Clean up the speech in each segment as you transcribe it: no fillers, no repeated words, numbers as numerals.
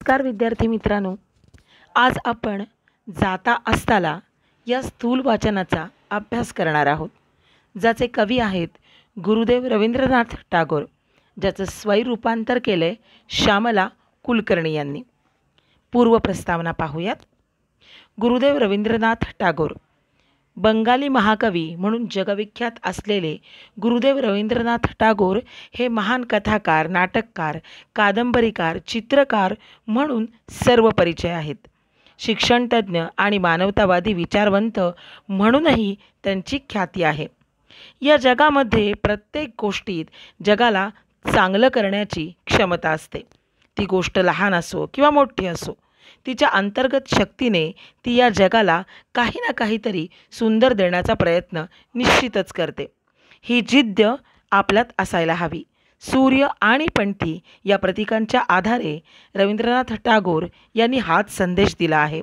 नमस्कार विद्यार्थी मित्रांनो, आज आपण जाता असताला या स्थूल वाचनाचा अभ्यास करणार आहोत, ज्याचे कवी आहेत गुरुदेव रवींद्रनाथ टागोर, ज्याचं स्वरूपांतर केले श्यामला कुलकर्णी यांनी। पूर्व प्रस्तावना पाहूयात। गुरुदेव रवींद्रनाथ टागोर बंगाली महाकवी म्हणून जगविख्यात असलेले गुरुदेव रवींद्रनाथ टागोर हे महान कथाकार, नाटककार, कादंबरीकार, चित्रकार म्हणून सर्व परिचय आहेत। शिक्षणतज्ञ आणि मानवतावादी विचारवंत म्हणूनही त्यांची ख्याती आहे। या जगामध्ये प्रत्येक गोष्टीत जगाला चांगलं करण्याची क्षमता असते। ती गोष्ट लहान असो किंवा मोठी असो, तिच्या अंतर्गत शक्तीने ती या जगाला काही ना काहीतरी सुंदर देण्याचा प्रयत्न निश्चितच करते। ही जिद्द आपल्यात असायला हवी। सूर्य आणि पणती या प्रतीकांच्या आधारे रवींद्रनाथ टागोर यांनी हाच संदेश दिला आहे।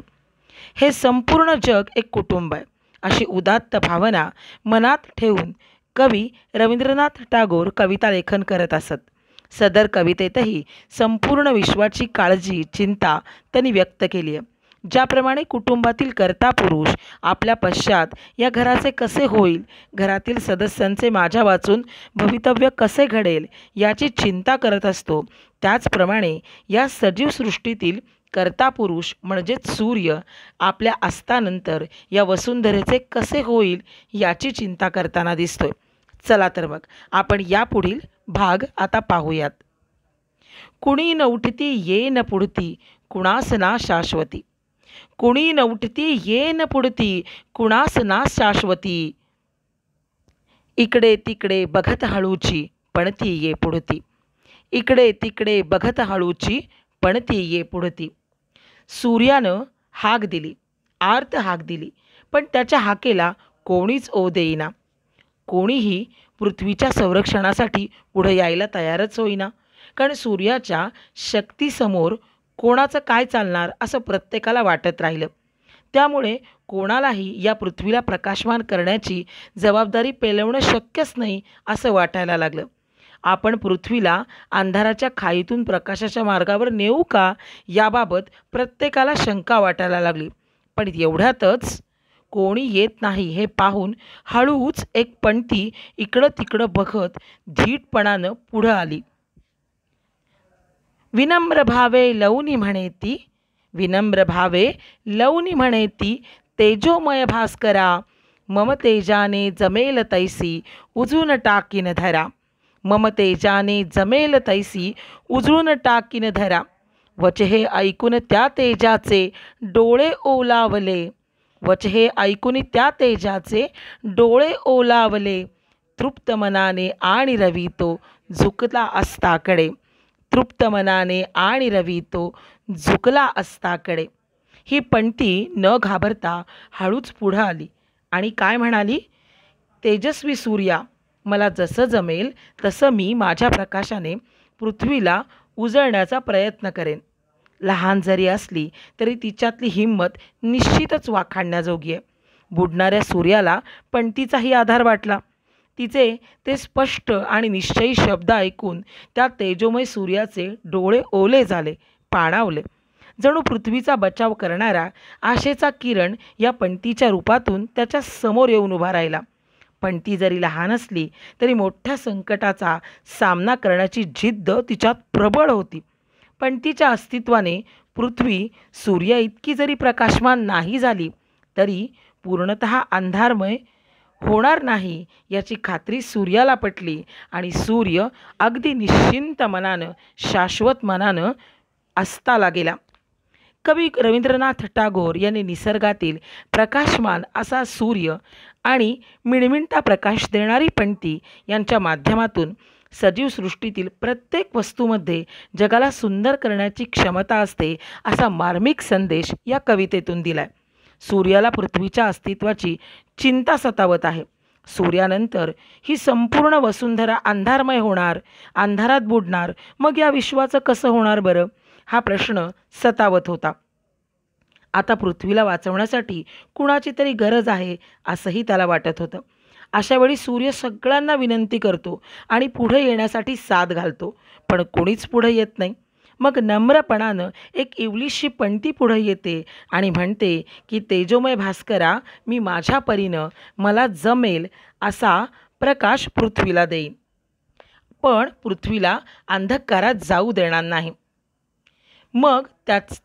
हे संपूर्ण जग एक कुटुंब आहे, अशी उदात्त भावना मनात ठेवून कवी रवींद्रनाथ टागोर कविता लेखन करत असत। सदर कवितेतही संपूर्ण विश्वाची काळजी, चिंता त्यांनी व्यक्त केली आहे। ज्याप्रमाणे कुटुंबातील कर्ता पुरुष आपल्या पश्चात या घराचे कसे होईल, घरातील सदस्यांचे माझ्या वाचून भवितव्य कसे घडेल याची चिंता करत असतो, त्याचप्रमाणे या सजीव सृष्टीतील कर्ता पुरुष म्हणजेच सूर्य आपल्या अस्तानंतर या वसुंधरेचे कसे होईल याची चिंता करताना दिसतोय। चला तर मग आपण यापुढील भाग आता पाहूयात। कुणी न उठती ये न पुढती, कुणास ना शाश्वती। कुणी न उठती ये न पुढती, कुणास ना शाश्वती। इकडे तिकडे बघत हळूची, पणती ये पुढती। इकडे तिकडे बघत हळूची, पणती ये पुढती। सूर्यानं हाक दिली, आर्त हाक दिली, पण त्याच्या हाकेला कोणीच ओ देईना। कोणीही पृथ्वीच्या संरक्षणासाठी पुढे यायला तयारच होईना, कारण सूर्याच्या शक्तीसमोर कोणाचं काय चालणार असं प्रत्येकाला वाटत राहिलं। त्यामुळे कोणालाही या पृथ्वीला प्रकाशमान करण्याची जबाबदारी पेलवणं शक्यच नाही असं वाटायला लागलं। आपण पृथ्वीला अंधाराच्या खाईतून प्रकाशाच्या मार्गावर नेऊ का, याबाबत प्रत्येकाला शंका वाटायला लागली। पण एवढ्यातच कोणी येत नाही हे पाहून हळूच एक पणती इकडं तिकडं बघत धीटपणानं पुढं आली। विनम्र भावे लवनी म्हणे ती, विनम्र भावे लवनी म्हणे ती, तेजोमय भास्करा, मम तेजाने जमेल तैसी उजळून टाकीन धरा। मम तेजाने जमेल तैसी उजळून टाकीन धरा। वचहे ऐकून त्या तेजाचे डोळे ओलावले, वचहे ऐकून त्या तेजाचे डोळे ओलावले। तृप्त मनाने आणि रवी तो झुकला अस्ताकडे, तृप्त मनाने आणि रवी तो झुकला अस्ताकडे। ही पणती न घाबरता हळूच पुढं आली आणि काय म्हणाली, तेजस्वी सूर्या, मला जसं जमेल तसं मी माझ्या प्रकाशाने पृथ्वीला उजळण्याचा प्रयत्न करेन। लहान जरी असली तरी तिच्यातली हिंमत निश्चितच वाखाणण्याजोगी आहे। बुडणाऱ्या सूर्याला पणतीचाही आधार वाटला। तिचे ते स्पष्ट आणि निश्चयी शब्द ऐकून त्या तेजोमय सूर्याचे डोळे ओले झाले, पाणावले। जणू पृथ्वीचा बचाव करणारा आशेचा किरण या पणतीच्या रूपातून त्याच्या समोर येऊन उभा राहिला। पणती जरी लहान असली तरी मोठ्या संकटाचा सामना करण्याची जिद्द तिच्यात प्रबळ होती। पणतीच्या अस्तित्वाने पृथ्वी सूर्या इतकी जरी प्रकाशमान नाही झाली तरी पूर्णतः अंधारमय होणार नाही याची खात्री सूर्याला पटली आणि सूर्य अगदी निश्चिंत मनानं, शाश्वत मनानं अस्ताला गेला। कवी रवींद्रनाथ टागोर यांनी निसर्गातील प्रकाशमान असा सूर्य आणि मिणमिणता प्रकाश देणारी पणती यांच्या माध्यमातून सजीव सृष्टीतील प्रत्येक वस्तूमध्ये जगाला सुंदर करण्याची क्षमता असते असा मार्मिक संदेश या कवितेतून दिलाय। सूर्याला पृथ्वीच्या अस्तित्वाची चिंता सतावत आहे। सूर्यानंतर ही संपूर्ण वसुंधरा अंधारमय होणार, अंधारात बुडणार, मग या विश्वाचं कसं होणार बरं, हा प्रश्न सतावत होता। आता पृथ्वीला वाचवण्यासाठी कुणाची तरी गरज आहे असंही त्याला वाटत होतं। अशावेळी सूर्य सगळ्यांना विनंती करतो आणि पुढे येण्यासाठी साथ घालतो, पण कोणीच पुढे येत नाही। मग नम्रपणानं एक इवलीशी पणती पुढे येते आणि म्हणते की तेजोमय भास्करा, मी माझ्या परीनं मला जमेल असा प्रकाश पृथ्वीला देईन, पण पृथ्वीला अंधकारात जाऊ देणार नाही. मग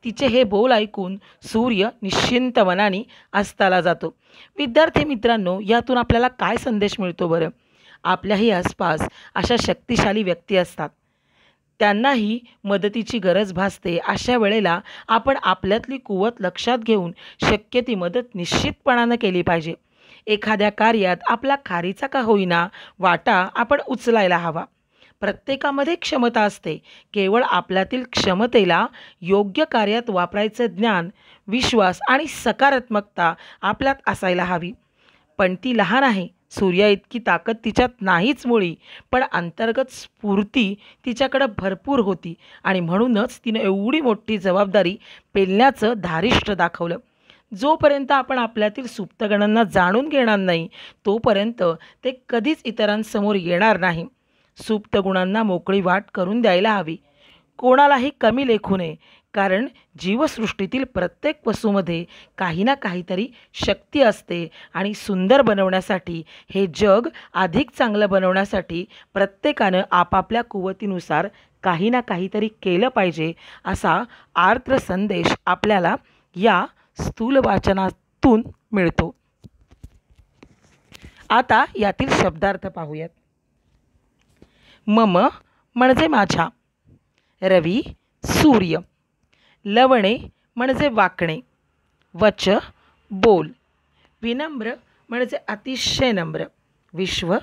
तिचे हे बोल ऐकून सूर्य निश्चिंत मनाने अस्ताला जातो. विद्यार्थी मित्रांनो, यातून आपल्याला काय संदेश मिळतो बरं? आपल्याही आसपास अशा शक्तिशाली व्यक्ती असतात, त्यांनाही मदतीची गरज भासते. अशा वेळेला आपण आपल्यातली कुवत लक्षात घेऊन शक्य ती मदत निश्चितपणानं केली पाहिजे. एखाद्या कार्यात आपला खारीचा का होईना वाटा आपण उचलायला हवा. प्रत्येकामध्ये क्षमता असते, केवळ आपल्यातील क्षमतेला योग्य कार्यात वापरायचं ज्ञान, विश्वास आणि सकारात्मकता आपल्यात असायला हवी. पण ती लहान आहे, सूर्या इतकी ताकद तिच्यात नाहीच मुळी, पण अंतर्गत स्फूर्ती तिच्याकडं भरपूर होती आणि म्हणूनच तिनं एवढी मोठी जबाबदारी पेलण्याचं धारिष्ट्य दाखवलं. जोपर्यंत आपण आपल्यातील सुप्तगणांना जाणून घेणार नाही, तोपर्यंत ते कधीच इतरांसमोर येणार नाही. सुप्त गुणांना मोकळी वाट करून द्यायला हवी, कोणालाही कमी लेखू नये, कारण जीवसृष्टीतील प्रत्येक वस्तूमध्ये काही ना काहीतरी शक्ती असते आणि सुंदर बनवण्यासाठी, हे जग अधिक चांगलं बनवण्यासाठी प्रत्येकानं आपापल्या कुवतीनुसार काही ना काहीतरी केलं पाहिजे, असा आर्द्र संदेश आपल्याला या स्थूल वाचनातून मिळतो. आता यातील शब्दार्थ पाहूयात. मम म्हणजे माझ्या, रवी सूर्य, लवणे म्हणजे वाकणे, वच बोल, विनम्र म्हणजे अतिशय नम्र, विश्व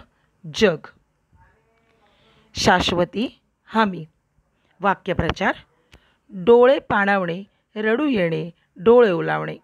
जग, शाश्वती हमी. वाक्यप्रचार: डोळे पाणावणे, रडू येणे, डोळे ओलावणे.